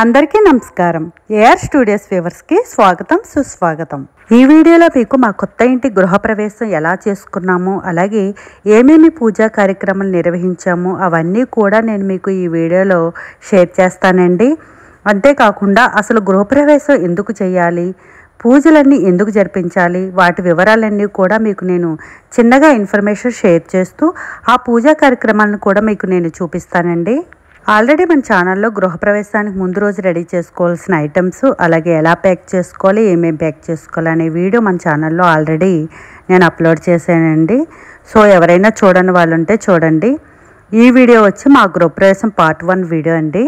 అందరికీ నమస్కారం. AR studios వ్యూవర్స్కి స్వాగతం, సుస్వాగతం. ఈ వీడియోలో మీకు మా కొత్త ఇంటి గృహప్రవేశం ఎలా చేసుకున్నాము, అలాగే ఏమేమి పూజా కార్యక్రమాలు నిర్వహించాము అవన్నీ కూడా నేను మీకు ఈ వీడియోలో షేర్ చేస్తానండి. అంతేకాకుండా అసలు గృహప్రవేశం ఎందుకు చేయాలి, పూజలన్నీ ఎందుకు జరిపించాలి, వాటి వివరాలన్నీ కూడా మీకు నేను చిన్నగా ఇన్ఫర్మేషన్ షేర్ చేస్తూ ఆ పూజా కార్యక్రమాలను కూడా మీకు నేను చూపిస్తానండి. ఆల్రెడీ మన ఛానల్లో గృహప్రవేశానికి ముందు రోజు రెడీ చేసుకోవాల్సిన ఐటమ్స్, అలాగే ఎలా ప్యాక్ చేసుకోవాలి, ఏమేమి ప్యాక్ చేసుకోవాలి అనే వీడియో మన ఛానల్లో ఆల్రెడీ నేను అప్లోడ్ చేశానండి. సో ఎవరైనా చూడని వాళ్ళు ఉంటే చూడండి. ఈ వీడియో వచ్చి మా గృహప్రవేశం పార్ట్ 1 వీడియో అండి.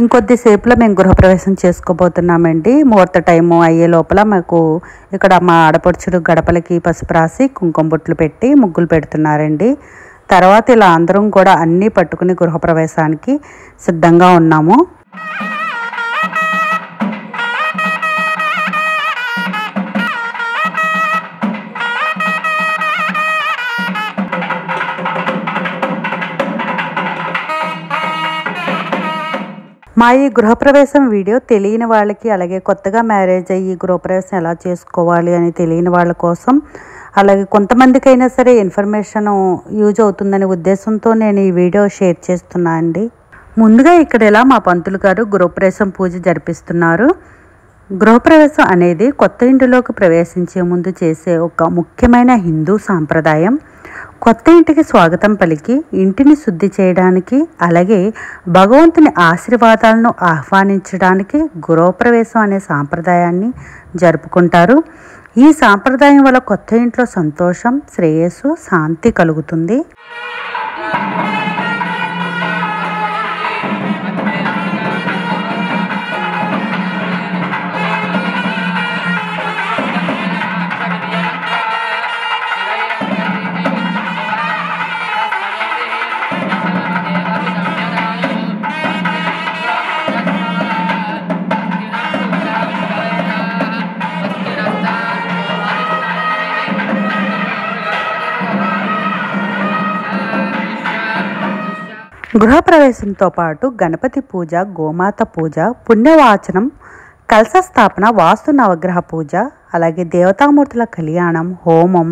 ఇంకొద్దిసేపులో మేము గృహప్రవేశం చేసుకోబోతున్నామండి. ముహూర్త టైము అయ్యే లోపల మాకు ఇక్కడ మా ఆడపడుచుడు గడపలకి పసుపు రాసి కుంకుమ బొట్లు పెట్టి ముగ్గులు పెడుతున్నారండి. తర్వాత ఇలా అందరం కూడా అన్నీ పట్టుకుని గృహప్రవేశానికి సిద్ధంగా ఉన్నాము. మా ఈ గృహప్రవేశం వీడియో తెలియని వాళ్ళకి, అలాగే కొత్తగా మ్యారేజ్ అయ్యి గృహప్రవేశం ఎలా చేసుకోవాలి అని తెలియని వాళ్ళ కోసం, అలాగే కొంతమందికైనా సరే ఇన్ఫర్మేషన్ యూజ్ అవుతుందనే ఉద్దేశంతో నేను ఈ వీడియో షేర్ చేస్తున్నా అండి. ముందుగా ఇక్కడ ఇలా మా పంతులు గారు గృహప్రవేశం పూజ జరిపిస్తున్నారు. గృహప్రవేశం అనేది కొత్త ఇంటిలోకి ప్రవేశించే ముందు చేసే ఒక ముఖ్యమైన హిందూ సాంప్రదాయం. కొత్త ఇంటికి స్వాగతం పలికి ఇంటిని శుద్ధి చేయడానికి, అలాగే భగవంతుని ఆశీర్వాదాలను ఆహ్వానించడానికి గృహప్రవేశం అనే సాంప్రదాయాన్ని జరుపుకుంటారు. ఈ సాంప్రదాయం వల్ల కొత్త ఇంట్లో సంతోషం, శ్రేయస్సు, శాంతి కలుగుతుంది. గృహప్రవేశంతో పాటు గణపతి పూజ, గోమాత పూజ, పుణ్యవాచనం, కలశ స్థాపన, వాస్తు నవగ్రహ పూజ, అలాగే దేవతామూర్తుల కళ్యాణం, హోమం,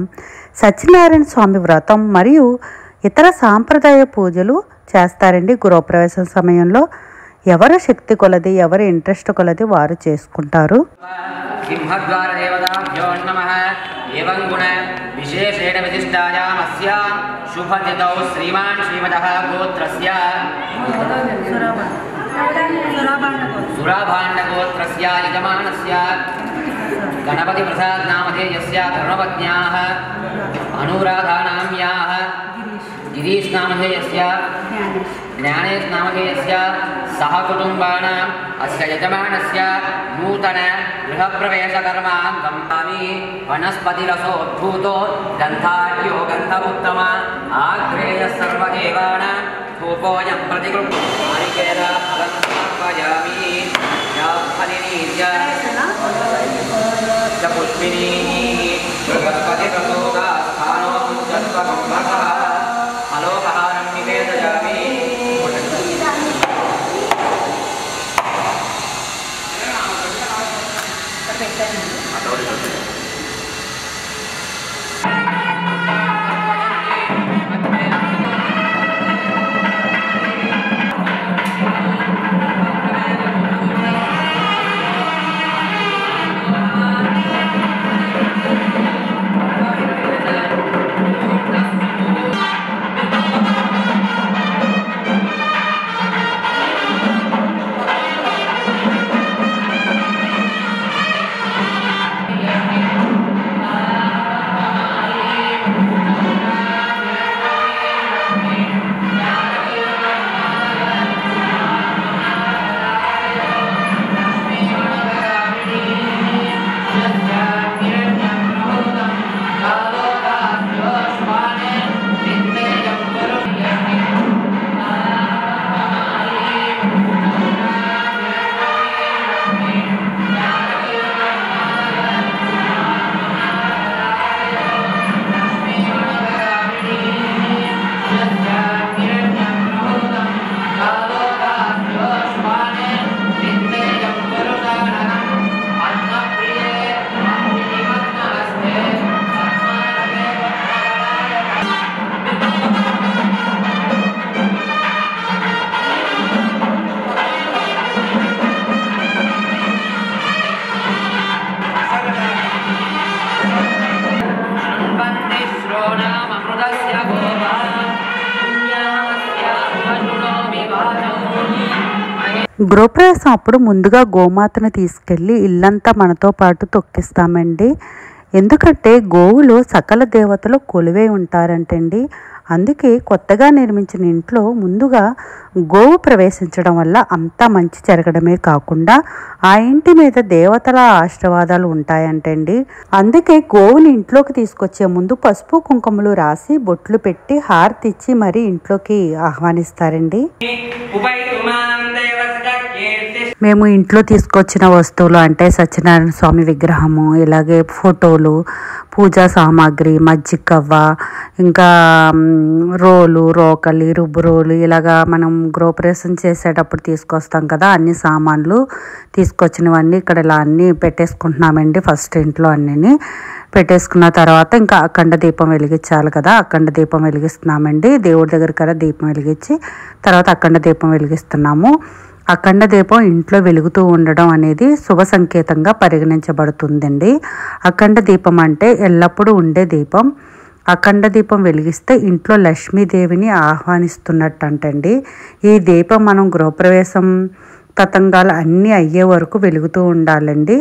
సత్యనారాయణ స్వామి వ్రతం మరియు ఇతర సాంప్రదాయ పూజలు చేస్తారండి. గృహప్రవేశం సమయంలో ఎవరు శక్తి కొలది, ఎవరు ఇంట్రెస్ట్ కొలది వారు చేసుకుంటారు. విశేషేణ విశిష్టాయామస్య శుభతిథౌ శ్రీమాన్ శ్రీమతః గోత్రస్య సురాభాండ గోత్రస్య యజమానస్య గణపతి ప్రసాద్ నామధేయస్య ధర్మపత్న్యాః అనురాధా నామ్యాః గిరీష్ నామధేయస్య జ్ఞానేష్ నామధేయస్య సహ కుటుంబానాం అస్య యజమానస్య నూతన గృహప్రవేశ కర్మాంగం కామి వనస్పతిరసోద్భూతో గంధాఢ్యో గంధ ఉత్తమ ఆగ్రేయ సర్వదేవానాం ధూపోయం ప్రతిగృహ్యామి పుష్పినీ బృహస్పతిరసోగా స్థానో జన్మకంభః అలోకహారం నివేదయామి. గృహప్రవేశం అప్పుడు ముందుగా గోమాతను తీసుకెళ్ళి ఇల్లంతా మనతో పాటు తొక్కిస్తామండి. ఎందుకంటే గోవులు సకల దేవతలు కొలువై ఉంటారంటండి. అందుకే కొత్తగా నిర్మించిన ఇంట్లో ముందుగా గోవు ప్రవేశించడం వల్ల అంతా మంచి జరగడమే కాకుండా ఆ ఇంటి మీద దేవతల ఆశీర్వాదాలు ఉంటాయంటండి. అందుకే గోవుని ఇంట్లోకి తీసుకొచ్చే ముందు పసుపు కుంకుమలు రాసి బొట్లు పెట్టి హారతి ఇచ్చి మరీ ఇంట్లోకి ఆహ్వానిస్తారండి. మేము ఇంట్లో తీసుకొచ్చిన వస్తువులు అంటే సత్యనారాయణ స్వామి విగ్రహము, ఇలాగే ఫోటోలు, పూజా సామాగ్రి, మజ్జిగవ్వ, ఇంకా రోలు, రోకలి, రుబ్బు రోలు, ఇలాగా మనం గృహప్రవేశం చేసేటప్పుడు తీసుకొస్తాం కదా అన్ని సామాన్లు తీసుకొచ్చినవన్నీ ఇక్కడ ఇలా అన్నీ పెట్టేసుకుంటున్నామండి. ఫస్ట్ ఇంట్లో అన్నీ పెట్టేసుకున్న తర్వాత ఇంకా అఖండ దీపం వెలిగించాలి కదా, అఖండ దీపం వెలిగిస్తున్నామండి. దేవుడి దగ్గర కదా దీపం వెలిగించి తర్వాత అఖండ దీపం వెలిగిస్తున్నాము. అఖండ దీపం ఇంట్లో వెలుగుతూ ఉండడం అనేది శుభ సంకేతంగా పరిగణించబడుతుందండి. అఖండ దీపం అంటే ఎల్లప్పుడూ ఉండే దీపం. అఖండ దీపం వెలిగిస్తే ఇంట్లో లక్ష్మీదేవిని ఆహ్వానిస్తున్నట్టు అంటండి. ఈ దీపం మనం గృహప్రవేశం తతంగాలు అన్నీ అయ్యే వరకు వెలుగుతూ ఉండాలండి.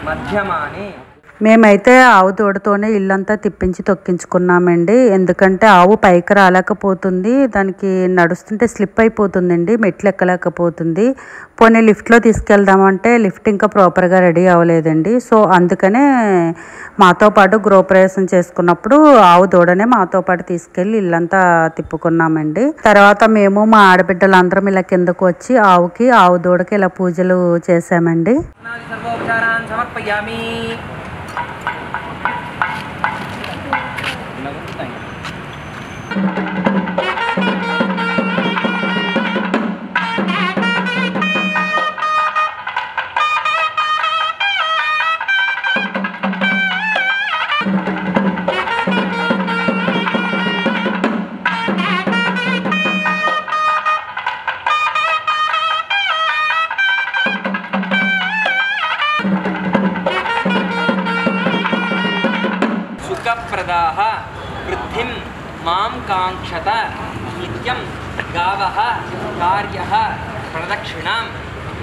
మధ్యమాని మేమైతే ఆవు తోడుతోనే ఇల్లంతా తిప్పించి తొక్కించుకున్నామండి. ఎందుకంటే ఆవు పైకి రాలేకపోతుంది, దానికి నడుస్తుంటే స్లిప్ అయిపోతుందండి, మెట్లు ఎక్కలేకపోతుంది. పోనీ లిఫ్ట్లో తీసుకెళ్దామంటే లిఫ్ట్ ఇంకా ప్రాపర్గా రెడీ అవ్వలేదండి. సో అందుకనే మాతో పాటు గృహప్రవేశం చేసుకున్నప్పుడు ఆవు దూడనే మాతో పాటు తీసుకెళ్ళి ఇల్లంతా తిప్పుకున్నామండి. తర్వాత మేము మా ఆడబిడ్డలందరం ఇలా కిందకు వచ్చి ఆవు దూడకి ఇలా పూజలు చేసామండి. సుఖప్రదాః వృద్ధిం మాం కాంక్షత నిత్యం గావః కార్యః ప్రదక్షిణాం.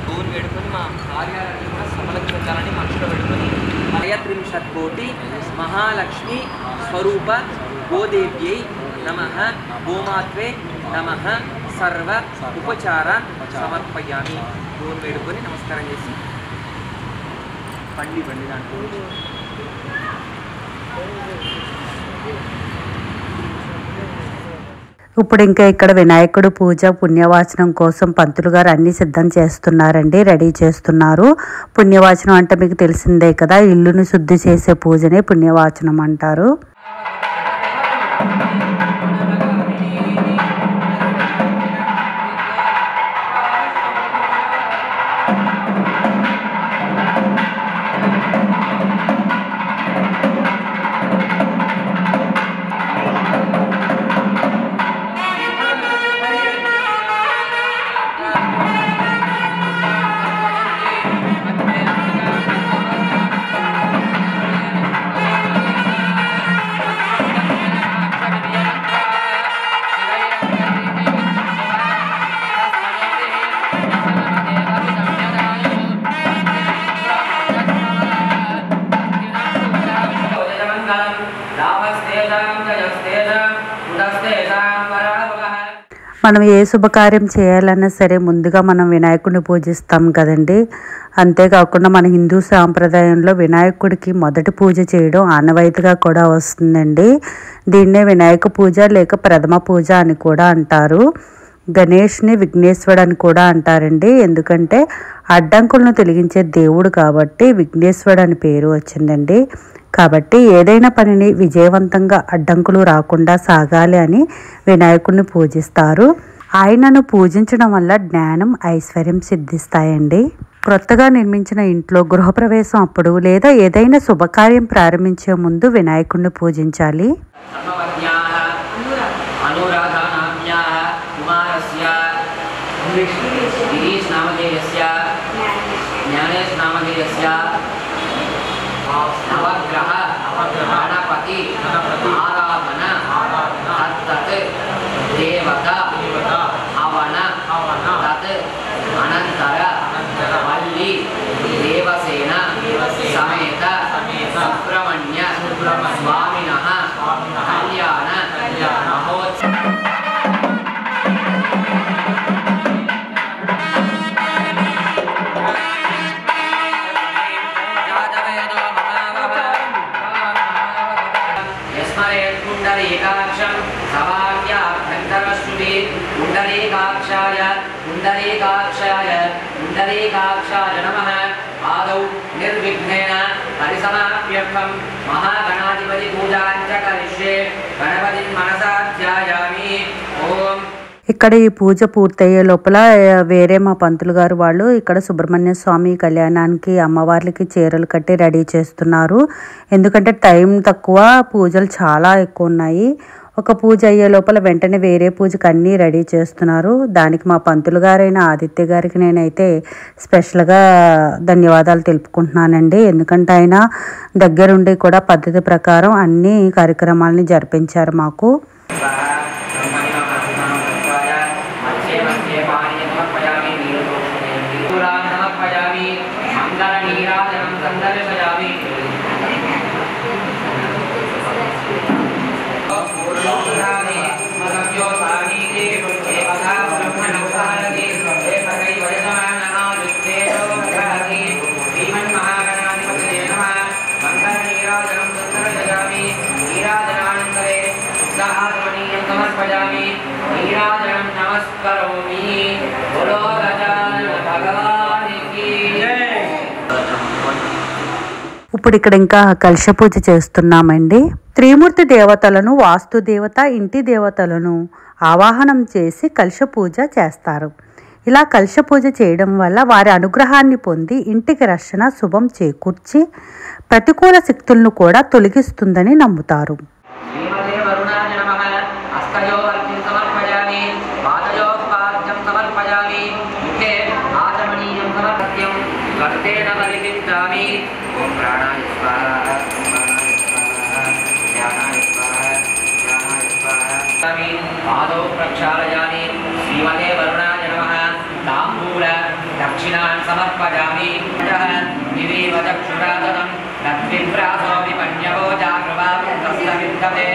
భూమి వేడుకొని మా కార్యాలన్నీ కూడా సఫలీకరించాలని మనసులో పెట్టుకొని 33 కోటి మహాలక్ష్మి స్వరూప గోదేవ్యై నమః గోమాత్రే నమః సర్వ ఉపచార సమర్పయామి. భూమి వేడుకొని నమస్కారం చేసి పండి దాంట్లో ఇప్పుడు ఇంకా ఇక్కడ వినాయకుడు పూజ పుణ్యవాచనం కోసం పంతులు గారు అన్ని సిద్ధం చేస్తున్నారండి, రెడీ చేస్తున్నారు. పుణ్యవాచనం అంటే మీకు తెలిసిందే కదా, ఇల్లుని శుద్ధి చేసే పూజనే పుణ్యవాచనం అంటారు. మనం ఏ శుభకార్యం చేయాలన్నా సరే ముందుగా మనం వినాయకుడిని పూజిస్తాం కదండి. అంతేకాకుండా మన హిందూ సాంప్రదాయంలో వినాయకుడికి మొదటి పూజ చేయడం ఆనవాయితీగా కూడా వస్తుందండి. దీన్నే వినాయక పూజ లేక ప్రథమ పూజ అని కూడా అంటారు. గణేష్ని విఘ్నేశ్వరుడు అని కూడా అంటారండి. ఎందుకంటే అడ్డంకులను తొలగించే దేవుడు కాబట్టి విఘ్నేశ్వరుడు అని పేరు వచ్చిందండి. కాబట్టి ఏదైనా పనిని విజయవంతంగా అడ్డంకులు రాకుండా సాగాలి అని వినాయకుడిని పూజిస్తారు. ఆయనను పూజించడం వల్ల జ్ఞానం ఐశ్వర్యం సిద్ధిస్తాయండి. క్రొత్తగా నిర్మించిన ఇంట్లో గృహప్రవేశం అప్పుడు లేదా ఏదైనా శుభకార్యం ప్రారంభించే ముందు వినాయకుడిని పూజించాలి. पुण्डरीकाक्षाय नमः. आदौ निर्विघ्नेन परिसमाप्यर्थं महागणाधिपति पूजां च करिष्ये. गणपतिं मनसा ध्यायामि. ओम. ఇక్కడ ఈ పూజ పూర్తయ్యే లోపల వేరే మా పంతులు గారు వాళ్ళు ఇక్కడ సుబ్రహ్మణ్య స్వామి కళ్యాణానికి అమ్మవార్లకి చీరలు కట్టి రెడీ చేస్తున్నారు. ఎందుకంటే టైం తక్కువ, పూజలు చాలా ఎక్కువ ఉన్నాయి. ఒక పూజ అయ్యే లోపల వెంటనే వేరే పూజకు అన్నీ రెడీ చేస్తున్నారు. దానికి మా పంతులు గారైన ఆదిత్య గారికి నేనైతే స్పెషల్గా ధన్యవాదాలు తెలుపుకుంటున్నానండి. ఎందుకంటే ఆయన దగ్గరుండి కూడా పద్ధతి ప్రకారం అన్ని కార్యక్రమాలని జరిపించారు మాకు. ఇప్పుడు ఇక్కడ ఇంకా కలశ పూజ చేస్తున్నామండి. త్రిమూర్తి దేవతలను, వాస్తు దేవత, ఇంటి దేవతలను ఆవాహనం చేసి కలశ పూజ చేస్తారు. ఇలా కలశ పూజ చేయడం వల్ల వారి అనుగ్రహాన్ని పొంది ఇంటికి రక్షణ, శుభం చేకూర్చి ప్రతికూల శక్తులను కూడా తొలగిస్తుందని నమ్ముతారు. आदौ प्रक्षालयामि. श्रीमते वरुणाय नमः. ताम्बूल दक्षिणान् समर्पयामि. दिवीव चक्षुरादनं तद्विप्रासो विपन्यवो जागृवां तस्य विद्यते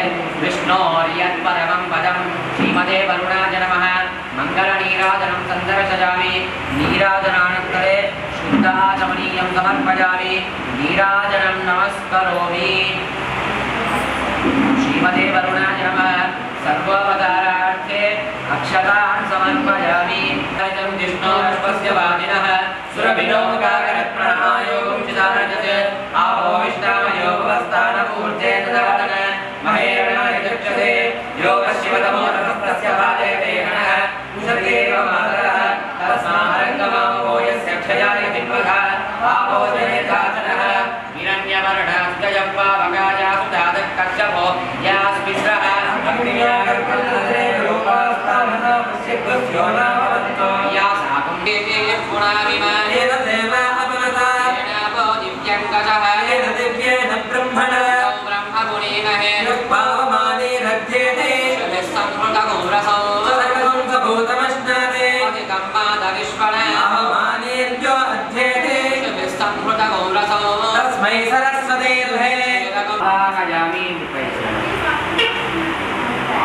विष्णोर्यत्परमं पदं. श्रीमते वरुणाय नमः. मङ्गलनीराजनं सन्दर्शयामि. नीराजनानन्तरे शुद्धाचमनीयं समर्पयामि. नीराजनं नमस्करोमि. श्रीमते वरुणाय नमः. सर्वोपकारार्थे अक्षतान् समर्पयामि. विष्णोरश्वस्य वादिनः सुरभिनोमुखाकरत्प्रणमायोगं चिदारजते आपोविष्टामयोगवस्थानपूर्ते तदातन महेरणाय चक्षते योगशिवतमो रसस्तस्य पादयते गणः कुशदेव मातरः तस्मारङ्गमामो यस्य क्षयाय दिग्वः आपोजनेतातनः हिरण्यवर्णस्तयप्पावगायासुतादः यास्मिश्रः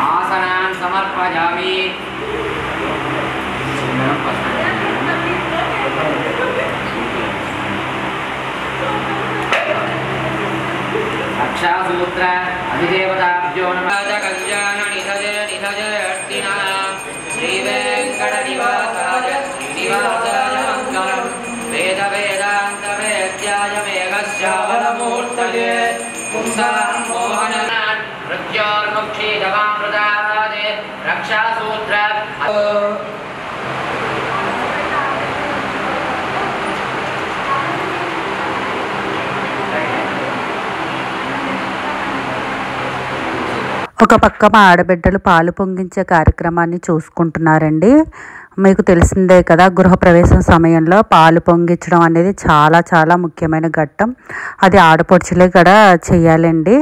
आसनान् समर्पयामि. रक्षासूत्र अधिदेवताभ्यो नमः. कल्याण निधज निधज अष्टिनः श्रीवेङ्कटनिवासाय श्रीनिवासाय मङ्गलम्. वेद वेदान्त वेद्याय मेघश्यामलमूर्तये पुंसान् मोहनान् मृत्योर्मुक्षीदमामृतादे रक्षासूत्र ఒక పక్క మా ఆడబిడ్డలు పాలు పొంగించే కార్యక్రమాన్ని చూసుకుంటున్నారండి. మీకు తెలిసిందే కదా, గృహప్రవేశం సమయంలో పాలు పొంగించడం అనేది చాలా చాలా ముఖ్యమైన ఘట్టం. అది ఆడపడుచులే కూడా చేయాలండి.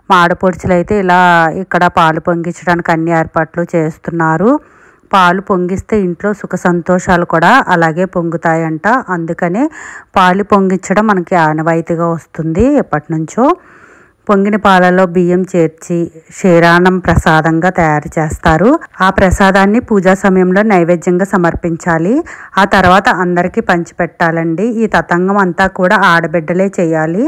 మా ఆడపడుచులు అయితే ఇలా ఇక్కడ పాలు పొంగించడానికి అన్ని ఏర్పాట్లు చేస్తున్నారు. పాలు పొంగిస్తే ఇంట్లో సుఖ సంతోషాలు కూడా అలాగే పొంగుతాయంట. అందుకనే పాలు పొంగించడం మనకి ఆనవాయితీగా వస్తుంది ఎప్పటి నుంచో. పొంగిన పాలలో బియ్యం చేర్చి క్షీరాన్నం ప్రసాదంగా తయారు చేస్తారు. ఆ ప్రసాదాన్ని పూజా సమయంలో నైవేద్యంగా సమర్పించాలి. ఆ తర్వాత అందరికీ పంచిపెట్టాలండి. ఈ తతంగం అంతా కూడా ఆడబిడ్డలే చేయాలి.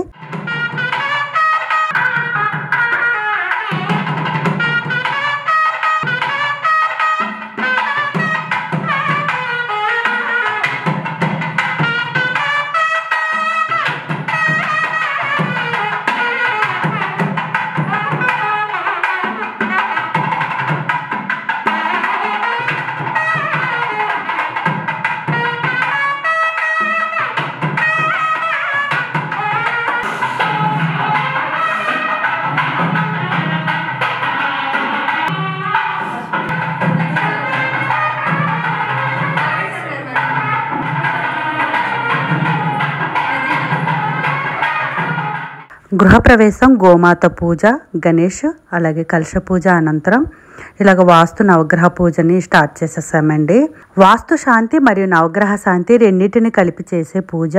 గృహప్రవేశం, గోమాత పూజ, గణేష్ అలాగే కలశ పూజ అనంతరం ఇలాగ వాస్తు నవగ్రహ పూజని స్టార్ట్ చేసేసామండి. వాస్తు శాంతి మరియు నవగ్రహ శాంతి రెండింటిని కలిపి చేసే పూజ.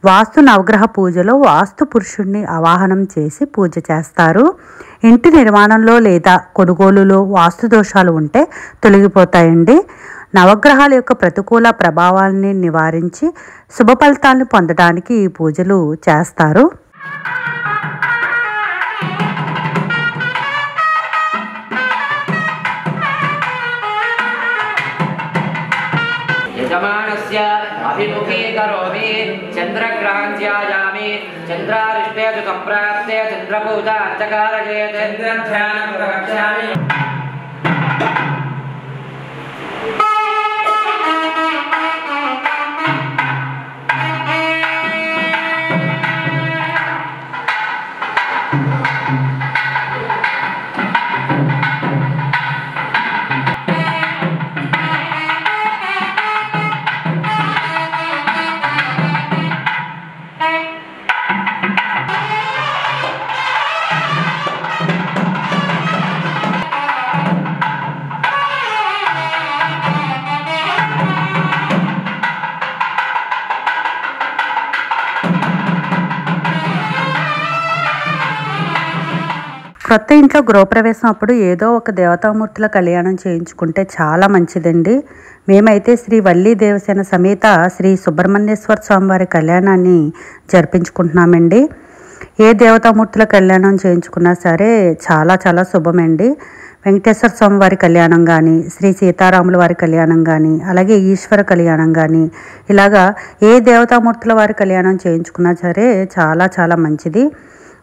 వాస్తు నవగ్రహ పూజలో వాస్తు పురుషుడిని ఆవాహనం చేసి పూజ చేస్తారు. ఇంటి నిర్మాణంలో లేదా కొనుగోలులో వాస్తు దోషాలు ఉంటే తొలగిపోతాయండి. నవగ్రహాల యొక్క ప్రతికూల ప్రభావాలని నివారించి శుభ ఫలితాలను పొందడానికి ఈ పూజలు చేస్తారు. యజమానస్య అభిముఖీ కరోమి చంద్రగ్రహం ధ్యాయామి చంద్రారిష్టే సంప్రాప్తే చంద్రపూజ అంతకారయేత్ చంద్రధ్యానం ప్రవక్ష్యామి. కొత్త ఇంట్లో గృహప్రవేశం అప్పుడు ఏదో ఒక దేవతామూర్తుల కళ్యాణం చేయించుకుంటే చాలా మంచిదండి. మేమైతే శ్రీ వల్లి దేవసేన సమేత శ్రీ సుబ్రహ్మణ్యేశ్వర స్వామివారి కళ్యాణాన్ని జరిపించుకుంటున్నామండి. ఏ దేవతామూర్తుల కళ్యాణం చేయించుకున్నా సరే చాలా చాలా శుభమండి. వెంకటేశ్వర స్వామి వారి కళ్యాణం కానీ, శ్రీ సీతారాముల వారి కళ్యాణం కానీ, అలాగే ఈశ్వర కళ్యాణం కానీ, ఇలాగా ఏ దేవతామూర్తుల వారి కళ్యాణం చేయించుకున్నా సరే చాలా చాలా మంచిది.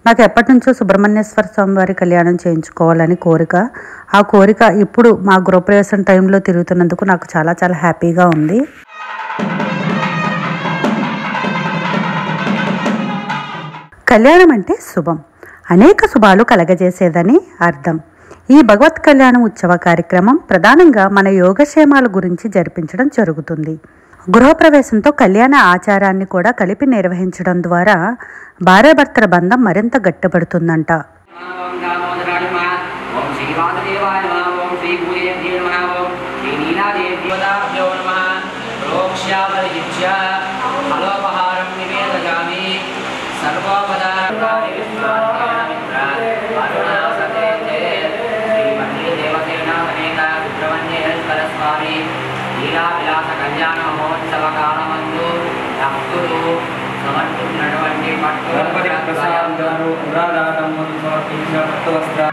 నాకు ఎప్పటి నుంచో సుబ్రహ్మణ్యేశ్వర స్వామి వారి కళ్యాణం చేయించుకోవాలని కోరిక. ఆ కోరిక ఇప్పుడు మా గృహప్రవేశం టైంలో తిరుగుతున్నందుకు నాకు చాలా చాలా హ్యాపీగా ఉంది. కళ్యాణం అంటే శుభం, అనేక శుభాలు కలగజేసేదని అర్థం. ఈ భగవత్ కళ్యాణం ఉత్సవ కార్యక్రమం ప్రధానంగా మన యోగక్షేమాల గురించి జరిపించడం జరుగుతుంది. గృహప్రవేశంతో కళ్యాణ ఆచారాన్ని కూడా కలిపి నిర్వహించడం ద్వారా భార్యాభర్తల బంధం మరింత గట్టిపడుతుందంట. కళ్యాణ మహోత్సవ కాలమందు భక్తులు సమర్పించినటువంటి పట్టు వస్త్ర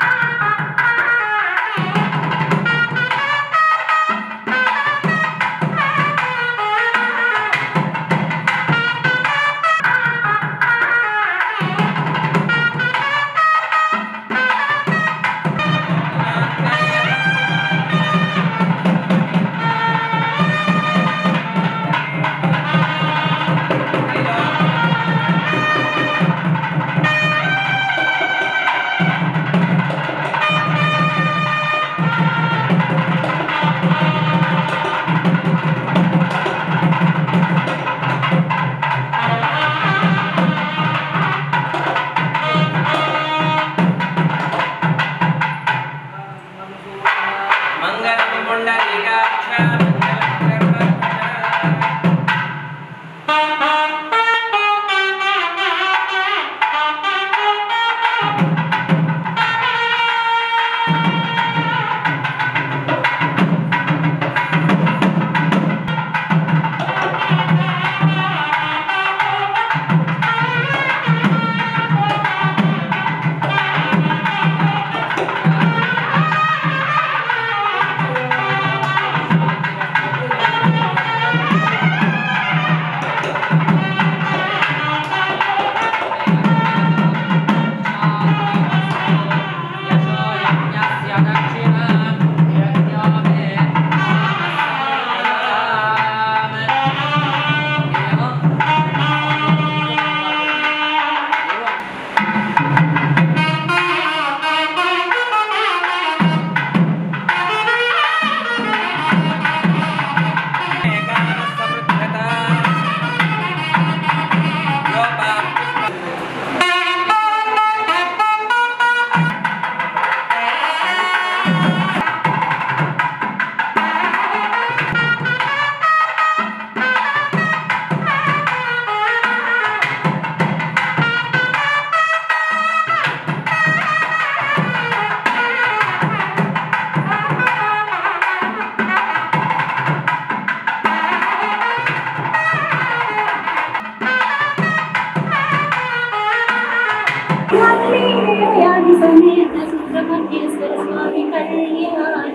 మహేశ్వర స్వామి కళ్యాణం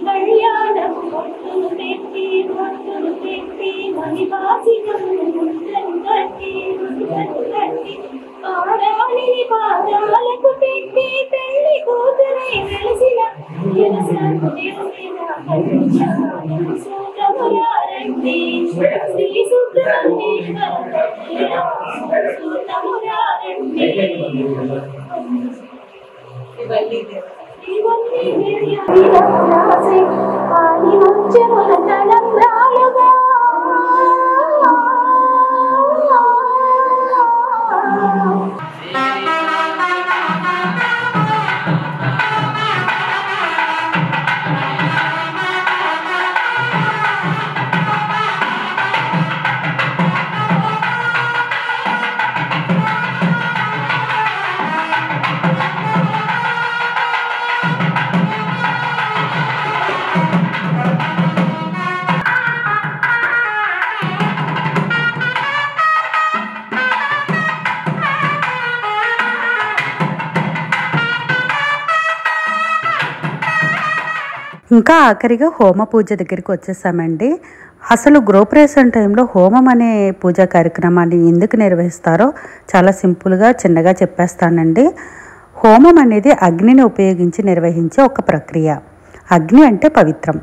కళ్యాణం భక్తులు పెట్టి మణిపాసికం కట్టి ఆడాలిని పాదాలకు పెట్టి పెళ్లి కూతురై వెలిసిన సూతమురారండి శ్రీ సూతమురారండి ఆది వంచముల తలంబ్రాలుగా ఇంకా ఆఖరిగా హోమ పూజ దగ్గరికి వచ్చేసామండి. అసలు గృహప్రవేశం టైంలో హోమం అనే పూజా కార్యక్రమాన్ని ఎందుకు నిర్వహిస్తారో చాలా సింపుల్గా చిన్నగా చెప్పేస్తానండి. హోమం అనేది అగ్నిని ఉపయోగించి నిర్వహించే ఒక ప్రక్రియ. అగ్ని అంటే పవిత్రం.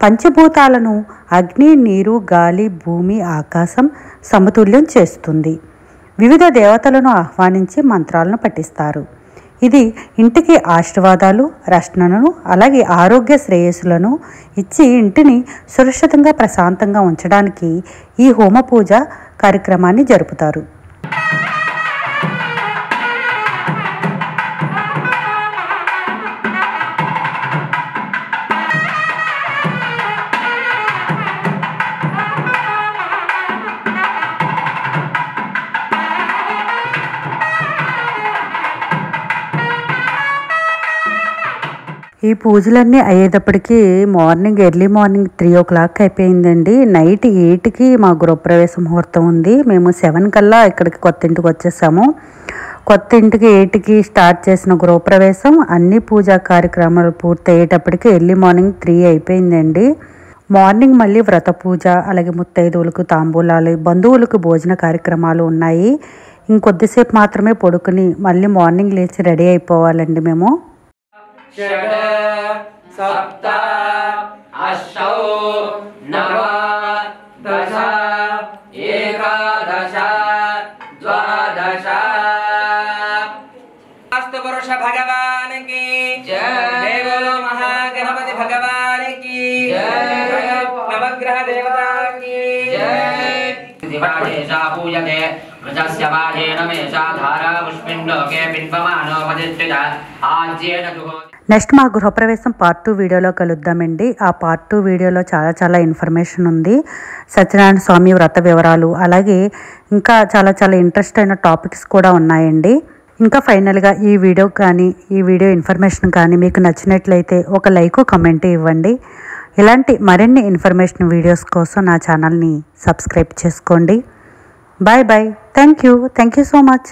పంచభూతాలను అగ్ని, నీరు, గాలి, భూమి, ఆకాశం సమతుల్యం చేస్తుంది. వివిధ దేవతలను ఆహ్వానించి మంత్రాలను పఠిస్తారు. ఇది ఇంటికి ఆశీర్వాదాలు, రక్షణను, అలాగే ఆరోగ్య శ్రేయస్సులను ఇచ్చి ఇంటిని సురక్షితంగా ప్రశాంతంగా ఉంచడానికి ఈ హోమ పూజ కార్యక్రమాన్ని జరుపుతారు. ఈ పూజలన్నీ అయ్యేటప్పటికి ఎర్లీ మార్నింగ్ 3 o'clock అయిపోయిందండి. నైట్ 8కి మా గృహప్రవేశ ముహూర్తం ఉంది. మేము 7 కల్లా ఇక్కడికి కొత్త ఇంటికి వచ్చేసాము. కొత్త ఇంటికి 8కి స్టార్ట్ చేసిన గృహప్రవేశం అన్ని పూజా కార్యక్రమాలు పూర్తి అయ్యేటప్పటికి ఎర్లీ మార్నింగ్ 3 అయిపోయిందండి. మార్నింగ్ మళ్ళీ వ్రత పూజ, అలాగే ముత్తైదువులకు తాంబూలాలు, బంధువులకు భోజన కార్యక్రమాలు ఉన్నాయి. ఇంకొద్దిసేపు మాత్రమే పడుకుని మళ్ళీ మార్నింగ్ లేచి రెడీ అయిపోవాలండి మేము. षड् सप्त अष्टौ नव दश एकादश द्वादश अस्तु पुरुष भगवान की जय बोलो महागणपति भगवान की जय नवग्रह देवता की जय दिवादेशा पूजते प्रजस्य बाधेन मेषा धारा पुष्पिण्डोके पिण्वमानोपतिष्ठित आज्येन जुहोति. నెక్స్ట్ మా గృహప్రవేశం పార్ట్ 2 వీడియోలో కలుద్దామండి. ఆ పార్ట్ 2 వీడియోలో చాలా ఇన్ఫర్మేషన్ ఉంది. సత్యనారాయణ స్వామి వ్రత వివరాలు, అలాగే ఇంకా చాలా ఇంట్రెస్ట్ అయిన టాపిక్స్ కూడా ఉన్నాయండి. ఇంకా ఫైనల్గా ఈ వీడియో ఇన్ఫర్మేషన్ కానీ మీకు నచ్చినట్లయితే ఒక లైక్, కమెంట్ ఇవ్వండి. ఇలాంటి మరిన్ని ఇన్ఫర్మేషన్ వీడియోస్ కోసం నా ఛానల్ని సబ్స్క్రైబ్ చేసుకోండి. Bye. Thank you so much.